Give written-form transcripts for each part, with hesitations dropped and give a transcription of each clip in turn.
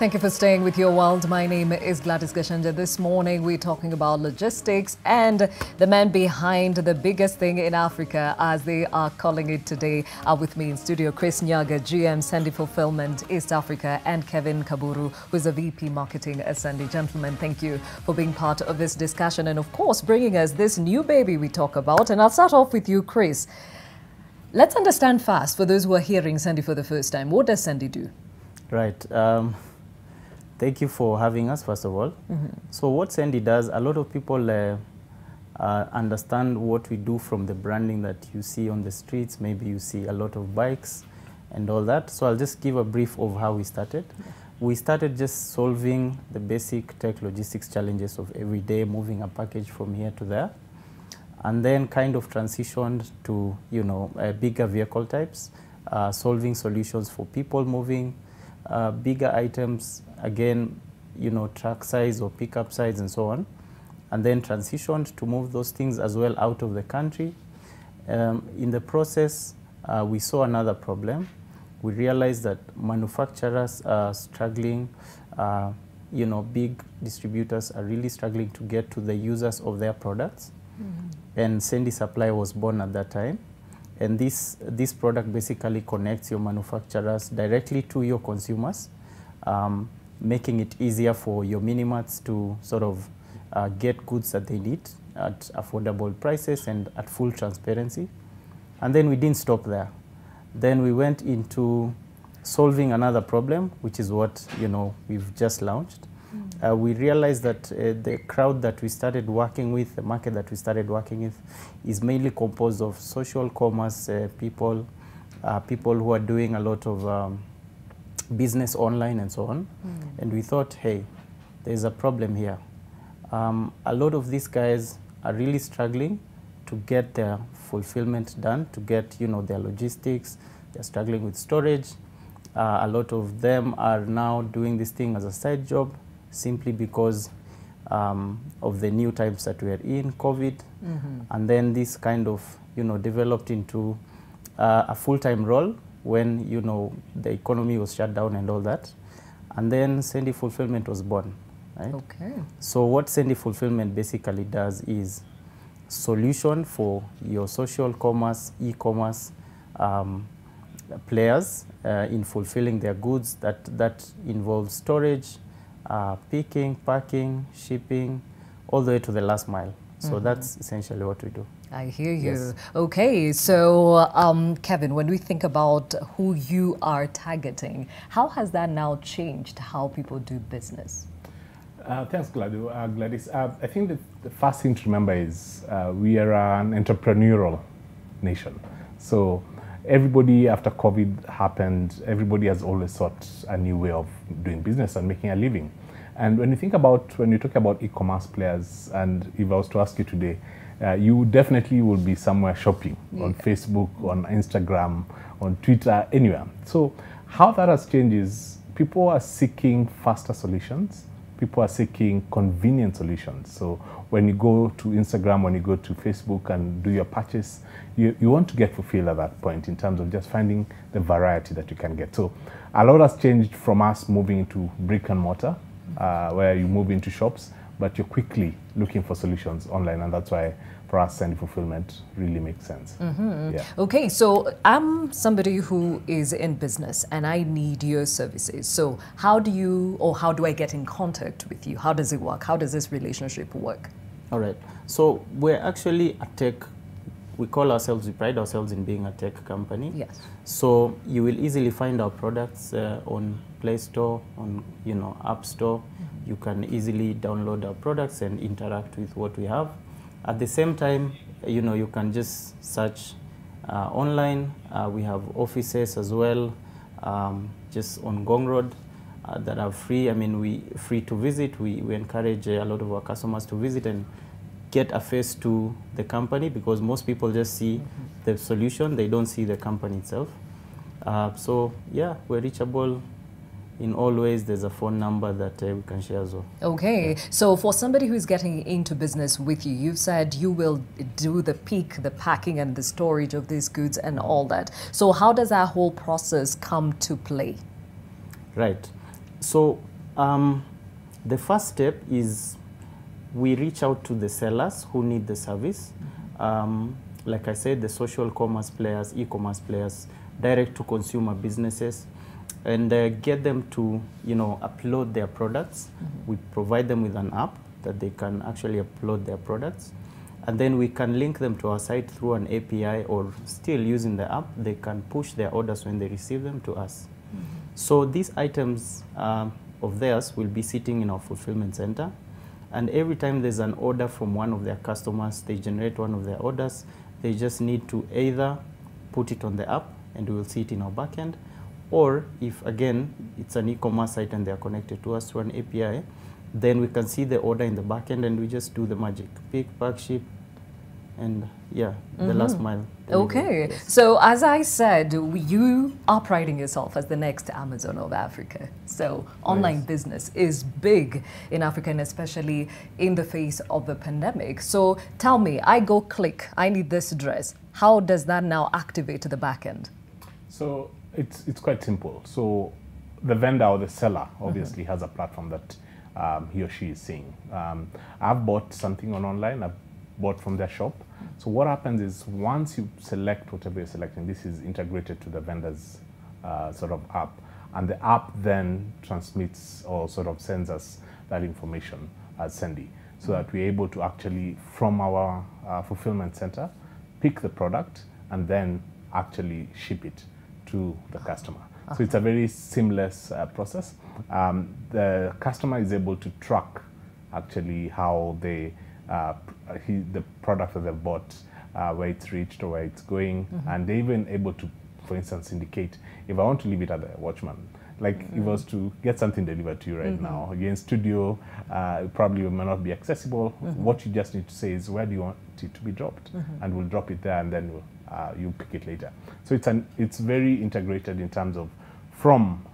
Thank you for staying with Your World. My name is Gladys Gashanja. This morning we're talking about logistics and the man behind the biggest thing in Africa, as they are calling it today. With me in studio, Chris Nyaga, GM Sendy Fulfillment East Africa, and Kevin Kaburu, who is a VP Marketing at Sendy. Gentlemen, thank you for being part of this discussion and, of course, bringing us this new baby we talk about. And I'll start off with you, Chris. Let's understand fast, for those who are hearing Sendy for the first time, what does Sendy do? Right. Thank you for having us, first of all. So what Sendy does, a lot of people understand what we do from the branding that you see on the streets. Maybe you see a lot of bikes and all that. So I'll just give a brief of how we started. We started just solving the basic tech logistics challenges of every day, moving a package from here to there, and then kind of transitioned to, bigger vehicle types, solving solutions for people moving bigger items, again, truck size or pickup size and so on, and then transitioned to move those things as well out of the country. In the process, we saw another problem. We realized that manufacturers are struggling, big distributors are really struggling to get to the users of their products. And Sendy Supply was born at that time. And this product basically connects your manufacturers directly to your consumers, making it easier for your mini-marts to sort of get goods that they need at affordable prices and at full transparency. And then we didn't stop there. Then we went into solving another problem, which is what we've just launched. We realized that the crowd that we started working with, the market that we started working with, is mainly composed of social commerce people, people who are doing a lot of business online and so on. And we thought, hey, there's a problem here. A lot of these guys are really struggling to get their fulfillment done, to get their logistics. They're struggling with storage. A lot of them are now doing this thing as a side job, simply because of the new times that we are in, COVID. And then this kind of, developed into a full-time role when, the economy was shut down and all that. And then Sendy Fulfillment was born, right? Okay. So what Sendy Fulfillment basically does is solution for your social commerce, e-commerce players in fulfilling their goods. That involves storage, picking, packing, shipping, all the way to the last mile. So that's essentially what we do. I hear you. Yes. Okay, so Kevin, when we think about who you are targeting, how has that now changed how people do business? Thanks, Gladys. I think that the first thing to remember is we are an entrepreneurial nation. So everybody, after COVID happened, everybody has always sought a new way of doing business and making a living. And when you talk about e-commerce players, and if I was to ask you today, you definitely will be somewhere shopping on Facebook, on Instagram, on Twitter, anywhere. So how that has changed is people are seeking faster solutions. People are seeking convenient solutions. So when you go to Instagram, when you go to Facebook and do your purchase, you want to get fulfilled at that point in terms of just finding the variety that you can get. So a lot has changed from us moving into brick and mortar, where you move into shops, but you're quickly looking for solutions online, and that's why for us, Sendy Fulfillment really makes sense. Yeah. Okay, so I'm somebody who is in business and I need your services. So how do I get in contact with you? How does it work? How does this relationship work? All right. So we're actually a tech. We pride ourselves in being a tech company. Yes. So you will easily find our products on Play Store, on App Store. You can easily download our products and interact with what we have. At the same time, you can just search online. We have offices as well, just on Gong Road, that are free. Free to visit. We encourage a lot of our customers to visit and get a face to the company, because most people just see the solution, they don't see the company itself. So yeah, we're reachable in all ways. There's a phone number that we can share as well. Okay, so for somebody who's getting into business with you, you've said you will do the pick, the packing and the storage of these goods and all that. So how does that whole process come to play? Right. So The first step is we reach out to the sellers who need the service. Like I said, the social commerce players, e-commerce players, direct-to-consumer businesses, and get them to, upload their products. We provide them with an app that they can actually upload their products. And then we can link them to our site through an API, or still using the app, they can push their orders when they receive them to us. So these items of theirs will be sitting in our fulfillment center. And every time there's an order from one of their customers, they generate one of their orders, they just need to either put it on the app and we will see it in our backend, or if, again, it's an e-commerce site and they're connected to us through an API, then we can see the order in the backend and we just do the magic. Pick, pack, ship, and yeah, the last mile delivery. Okay, Yes. so as I said, you are priding yourself as the next Amazon of Africa. So online business is big in Africa, and especially in the face of the pandemic. So tell me, I go click, I need this dress. How does that now activate the back end? So it's quite simple. So the vendor or the seller obviously has a platform that he or she is seeing. I've bought something online, I've bought from their shop. So what happens is, once you select whatever you're selecting, this is integrated to the vendor's sort of app, and the app then transmits or sort of sends us that information as Sendy, so that we're able to actually, from our fulfillment center, pick the product and then actually ship it to the customer. So it's a very seamless process. The customer is able to track actually how they the product that they've bought, where it's reached or where it's going, and they're even able to, for instance, indicate if I want to leave it at the watchman. Like if I was to get something delivered to you right now, again, studio, it probably may not be accessible. What you just need to say is, where do you want it to be dropped? And we'll drop it there, and then you pick it later. So it's very integrated in terms of from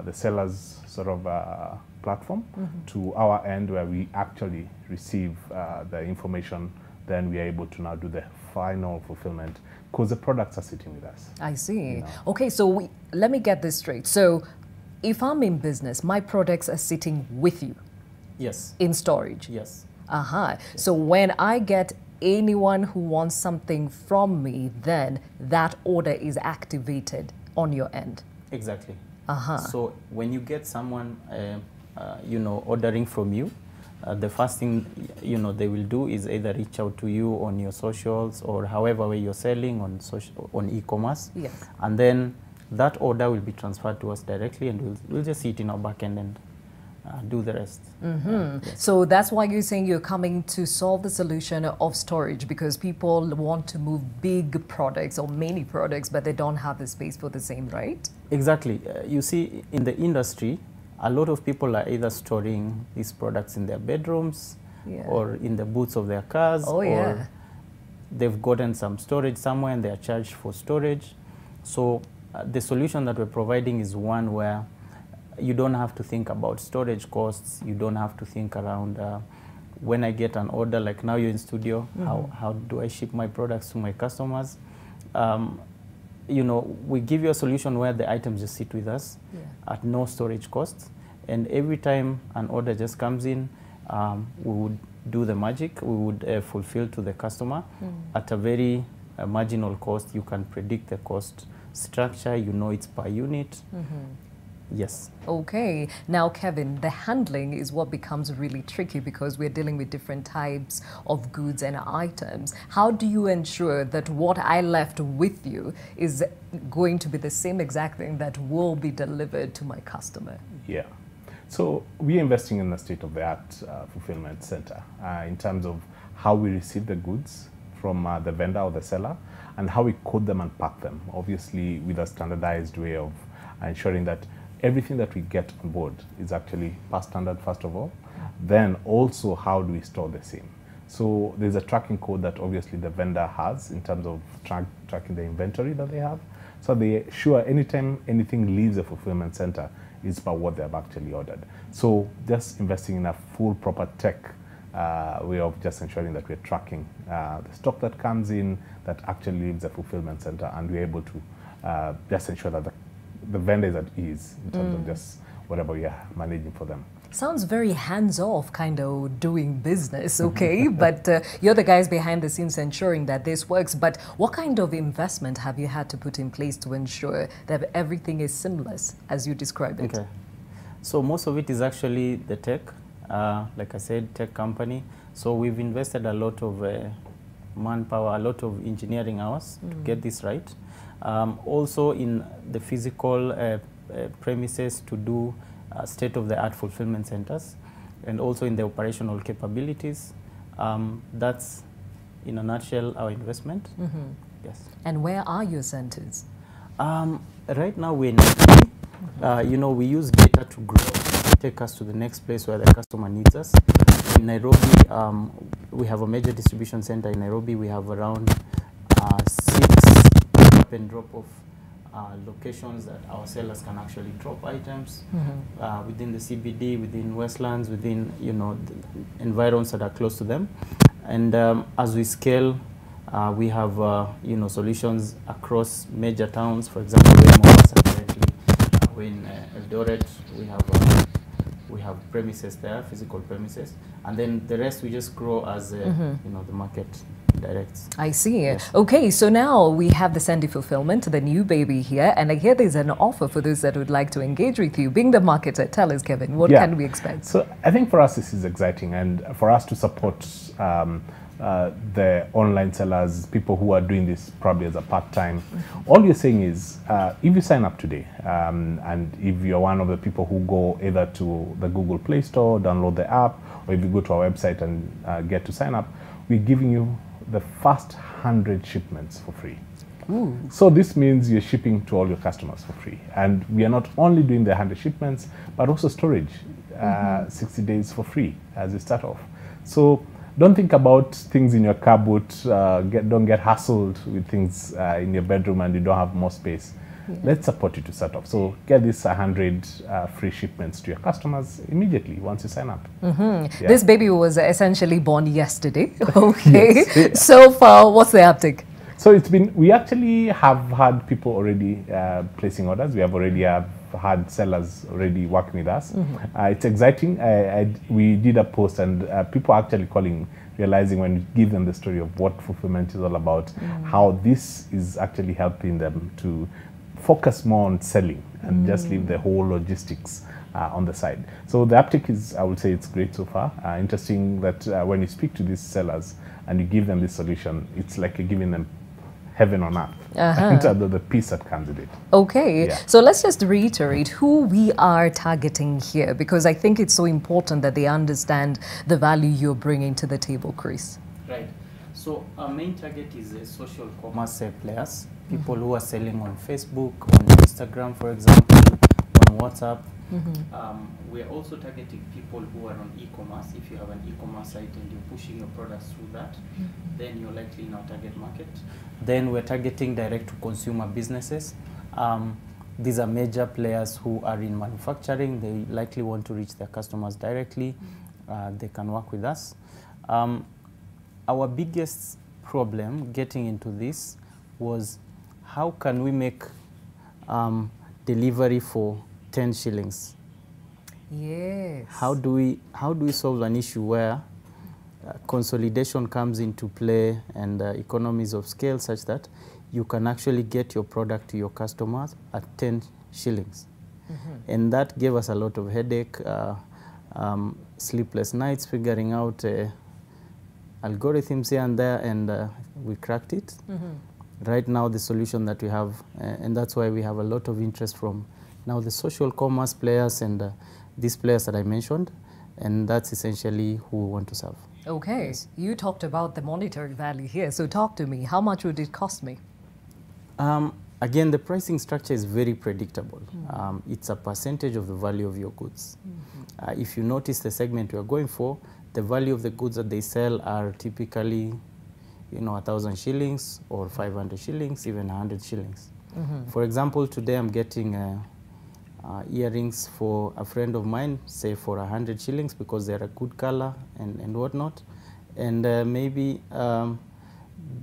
the seller's sort of platform to our end, where we actually receive the information. Then we are able to now do the final fulfillment, because the products are sitting with us. I see. Okay, so let me get this straight. So if I'm in business, my products are sitting with you Yes. in storage. Yes. So when I get anyone who wants something from me, then that order is activated on your end. Exactly. So when you get someone, ordering from you, the first thing, they will do is either reach out to you on your socials or however way you're selling on e-commerce. Yes. And then that order will be transferred to us directly, and we'll just see it in our backend and do the rest. Yes. So that's why you're saying you're coming to solve the solution of storage, because people want to move big products or many products, but they don't have the space for the same, right? Exactly. You see, in the industry, a lot of people are either storing these products in their bedrooms or in the boots of their cars, or they've gotten some storage somewhere and they are charged for storage. So the solution that we're providing is one where you don't have to think about storage costs. You don't have to think around when I get an order, like now you're in studio, how do I ship my products to my customers? We give you a solution where the items just sit with us at no storage costs. And every time an order just comes in, we would do the magic. We would fulfill to the customer at a very marginal cost. You can predict the cost structure. It's per unit. Yes. Okay. Now, Kevin, the handling is what becomes really tricky, because we're dealing with different types of goods and items. How do you ensure that what I left with you is going to be the same exact thing that will be delivered to my customer? Yeah. So we're investing in the state-of-the-art fulfillment center in terms of how we receive the goods from the vendor or the seller, and how we code them and pack them, obviously with a standardized way of ensuring that everything that we get on board is actually past standard, first of all. Then also, how do we store the same? So there's a tracking code that obviously the vendor has in terms of tracking the inventory that they have. So they sure anytime anything leaves the fulfillment center is by what they've actually ordered. So just investing in a full proper tech way of just ensuring that we're tracking the stock that comes in that actually leaves the fulfillment center, and we're able to just ensure that the vendor is at ease in terms of just whatever we are managing for them. Sounds very hands-off kind of doing business, okay? But you're the guys behind the scenes ensuring that this works. But what kind of investment have you had to put in place to ensure that everything is seamless as you describe it? Okay. So most of it is actually the tech. Like I said, tech company. So we've invested a lot of manpower, a lot of engineering hours to get this right. Also in the physical premises to do state-of-the-art fulfillment centers, and also in the operational capabilities. That's, in a nutshell, our investment. Yes. And where are your centers? Right now we're in Nairobi. You know, we use data to grow, take us to the next place where the customer needs us. In Nairobi, we have a major distribution center in Nairobi. We have around 6 pick-up and drop-off locations that our sellers can actually drop items within the CBD, within Westlands, within, you know, the environs that are close to them. And as we scale, we have you know, solutions across major towns. For example, we're in Mombasa currently, we're in Eldoret. We have premises there, physical premises, and then the rest we just grow as you know, the market directs. I see. Yes. Okay, so now we have the Sendy fulfillment, the new baby here, and I hear there's an offer for those that would like to engage with you. Being the marketer, tell us, Kevin, what can we expect? So I think for us this is exciting, and for us to support the online sellers, people who are doing this probably as a part-time, all you're saying is if you sign up today, and if you're one of the people who go either to the Google Play Store, download the app, or if you go to our website and get to sign up, we're giving you the first 100 shipments for free. Ooh. So this means you're shipping to all your customers for free. And we are not only doing the 100 shipments, but also storage, 60 days for free as you start off. So don't think about things in your car boot, don't get hassled with things in your bedroom and you don't have more space. Let's support you to start off. So get this 100 free shipments to your customers immediately once you sign up. This baby was essentially born yesterday. Okay. Yes. So far, what's the uptake? So it's been, we actually have had people already placing orders. We have already had sellers already working with us. It's exciting. We did a post and people are actually calling, realizing when we give them the story of what fulfillment is all about, how this is actually helping them to focus more on selling and just leave the whole logistics on the side. So the uptake is, I would say it's great so far. Interesting that when you speak to these sellers and you give them this solution, it's like you're giving them heaven on earth in terms of the peace that comes with it. Okay, so let's just reiterate who we are targeting here, because I think it's so important that they understand the value you're bringing to the table, Chris. Right. So our main target is social commerce players, people who are selling on Facebook, on Instagram, for example, on WhatsApp. We're also targeting people who are on e-commerce. If you have an e-commerce site and you're pushing your products through that, then you're likely in our target market. Then we're targeting direct-to-consumer businesses. These are major players who are in manufacturing. They likely want to reach their customers directly. They can work with us. Our biggest problem getting into this was how can we make delivery for 10 shillings? Yes. How do we solve an issue where consolidation comes into play and economies of scale such that you can actually get your product to your customers at 10 shillings? And that gave us a lot of headache, sleepless nights figuring out algorithms here and there, and we cracked it. Right now the solution that we have, and that's why we have a lot of interest from now the social commerce players and these players that I mentioned, and that's essentially who we want to serve. Okay, you talked about the monetary value here, so talk to me. How much would it cost me? Again, the pricing structure is very predictable. It's a percentage of the value of your goods. If you notice the segment we are going for, the value of the goods that they sell are typically, you know, 1,000 shillings or 500 shillings, even 100 shillings. For example, today I'm getting earrings for a friend of mine, say for 100 shillings because they're a good color and whatnot. And maybe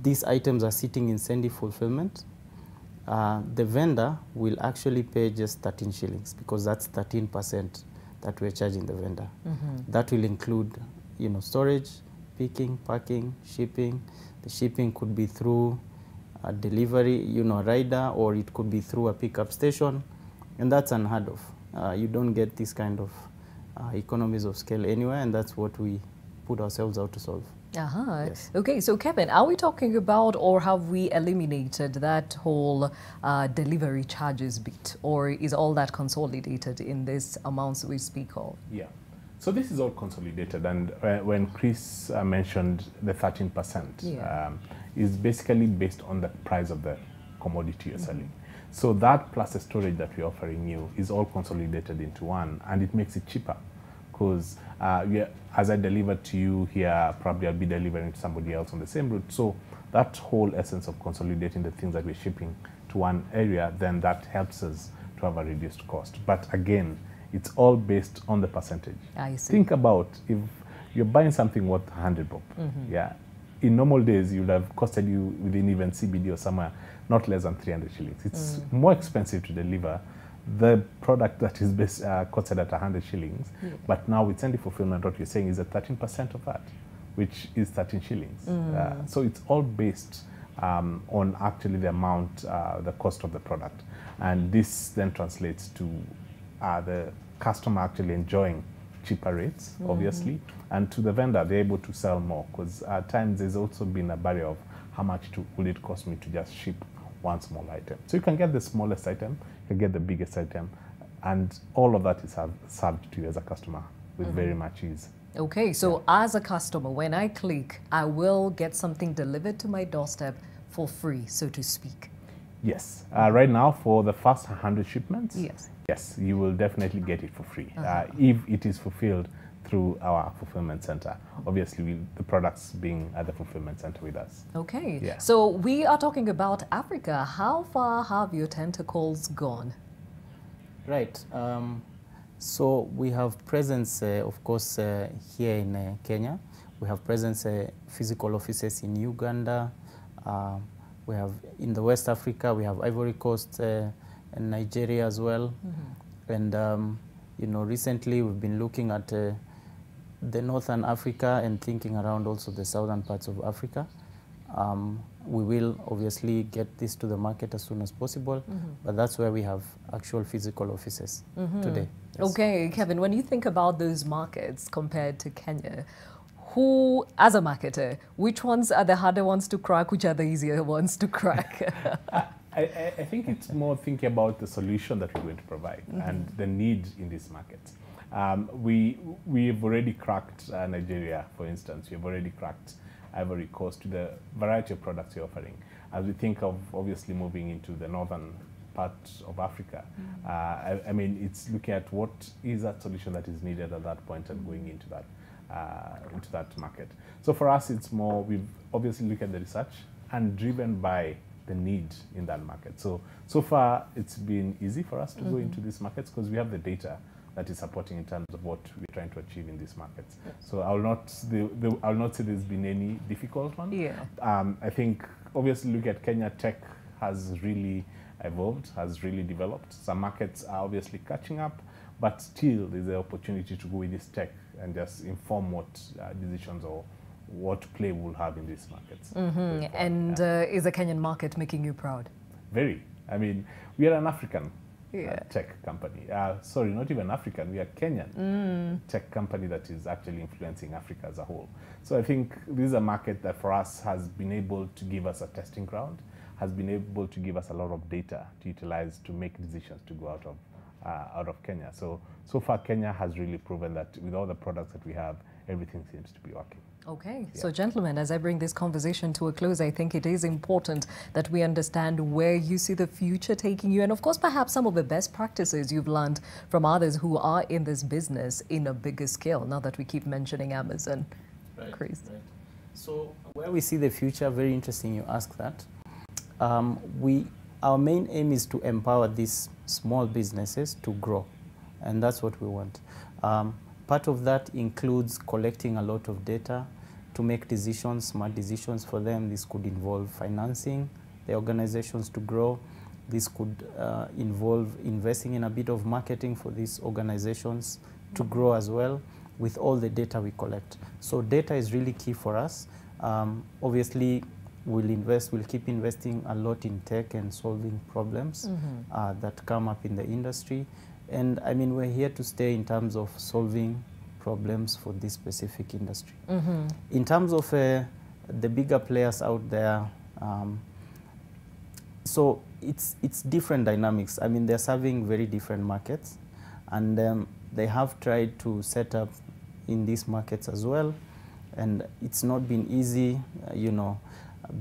these items are sitting in Sendy fulfillment. the vendor will actually pay just 13 shillings because that's 13% that we're charging the vendor. That will include, storage, picking, packing, shipping. The shipping could be through a delivery, rider, or it could be through a pickup station, and that's unheard of. You don't get this kind of economies of scale anywhere, and that's what we put ourselves out to solve. Yes. Okay, so Kevin, are we talking about, or have we eliminated that whole delivery charges bit, or is all that consolidated in this amounts we speak of? Yeah. So this is all consolidated, and when Chris mentioned the 13%, is basically based on the price of the commodity you're selling. So that plus the storage that we're offering you is all consolidated into one, and it makes it cheaper. Because as I deliver to you here, probably I'll be delivering to somebody else on the same route. So that whole essence of consolidating the things that we're shipping to one area, then that helps us to have a reduced cost. But again, it's all based on the percentage. I see. Think about if you're buying something worth 100 bob, in normal days, it would have costed you within even CBD or somewhere not less than 300 shillings. It's more expensive to deliver the product that is costed at 100 shillings. But now with Sendy fulfillment, what you're saying is that 13% of that, which is 13 shillings. So it's all based on actually the amount, the cost of the product. And this then translates to the customer actually enjoying cheaper rates, obviously, and to the vendor, they're able to sell more, because at times there's also been a barrier of how much will it cost me to just ship one small item. So you can get the smallest item, you can get the biggest item, and all of that is served to you as a customer with very much ease. Okay, so as a customer, when I click, I will get something delivered to my doorstep for free, so to speak. Yes. Right now, for the first 100 shipments, yes, you will definitely get it for free if it is fulfilled through our fulfillment center. Obviously, the products being at the fulfillment center with us. Okay. So we are talking about Africa. How far have your tentacles gone? Right. So we have presence, of course, here in Kenya. We have presence, physical offices in Uganda. We have in the West Africa, we have Ivory Coast and Nigeria as well. And, recently we've been looking at the Northern Africa and thinking around also the southern parts of Africa. We will obviously get this to the market as soon as possible, but that's where we have actual physical offices today. Yes. Okay, Kevin, when you think about those markets compared to Kenya, who, as a marketer, which ones are the harder ones to crack, which are the easier ones to crack? I think it's more thinking about the solution that we're going to provide and the need in these markets. We've already cracked Nigeria, for instance. We've already cracked Ivory Coast to the variety of products we're offering. As we think of obviously moving into the northern part of Africa, I mean, it's looking at what is that solution that is needed at that point and going into that market. So for us, it's more, we've obviously looked at the research and driven by the need in that market. So far, it's been easy for us to go into these markets because we have the data that is supporting in terms of what we're trying to achieve in these markets. So I'll not say there's been any difficult one. I think obviously look at Kenya, tech has really evolved, has really developed. Some markets are obviously catching up, but still there's the opportunity to go with this tech and just inform what decisions or what play we'll have in these markets. And is the Kenyan market making you proud? Very. I mean, we are an African tech company. Sorry, not even African. We are Kenyan tech company that is actually influencing Africa as a whole. So I think this is a market that for us has been able to give us a testing ground, has been able to give us a lot of data to utilize to make decisions to go out of Kenya. So far Kenya has really proven that with all the products that we have, everything seems to be working. Okay, so gentlemen, as I bring this conversation to a close, I think it is important that we understand where you see the future taking you, and of course, perhaps some of the best practices you've learned from others who are in this business in a bigger scale, now that we keep mentioning Amazon. Chris. Right. So where we see the future, very interesting you ask that. Our main aim is to empower these small businesses to grow, and that's what we want. Part of that includes collecting a lot of data to make decisions, smart decisions for them. This could involve financing the organizations to grow. This could involve investing in a bit of marketing for these organizations to grow as well with all the data we collect. So data is really key for us. Obviously, we'll keep investing a lot in tech and solving problems that come up in the industry. And I mean, we're here to stay in terms of solving problems for this specific industry. In terms of the bigger players out there, so it's different dynamics. I mean, they're serving very different markets, and they have tried to set up in these markets as well, and it's not been easy, you know,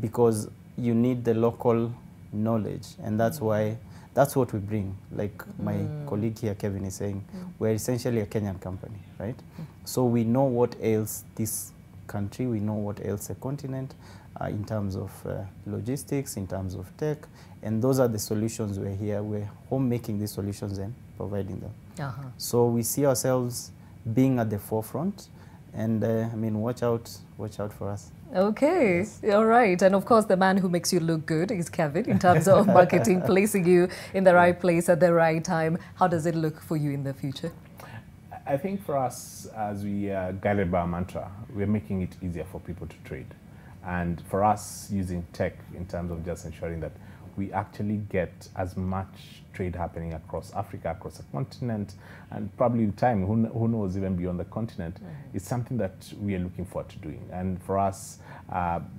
because you need the local knowledge, and that's why that's what we bring. Like my colleague here, Kevin, is saying, we're essentially a Kenyan company, right? So we know what ails this country, we know what ails the continent in terms of logistics, in terms of tech, and those are the solutions we're here. We're home making these solutions and providing them. So we see ourselves being at the forefront, and I mean, watch out for us. Okay, yes. All right. And of course, the man who makes you look good is Kevin in terms of marketing, placing you in the right place at the right time. How does it look for you in the future? I think for us, as we are guided by our mantra, we're making it easier for people to trade. And for us, using tech in terms of just ensuring that we actually get as much trade happening across Africa, across the continent, and probably in time, who knows, even beyond the continent, it's something that we are looking forward to doing. And for us,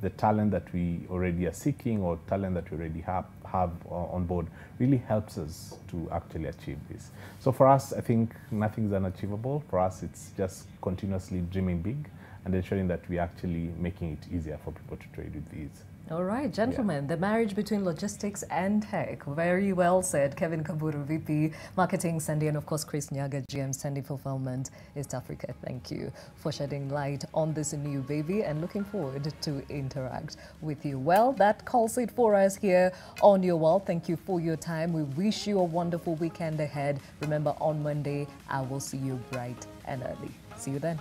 the talent that we already are seeking, or talent that we already have on board, really helps us to actually achieve this. So for us, I think nothing is unachievable. For us, it's just continuously dreaming big and ensuring that we're actually making it easier for people to trade with ease. All right, gentlemen, the marriage between logistics and tech. Very well said. Kevin Kaburu, VP Marketing, Sendy, and of course, Chris Nyaga, GM, Sendy Fulfillment, East Africa. Thank you for shedding light on this new baby, and looking forward to interact with you. Well, that calls it for us here on Your World. Thank you for your time. We wish you a wonderful weekend ahead. Remember, on Monday, I will see you bright and early. See you then.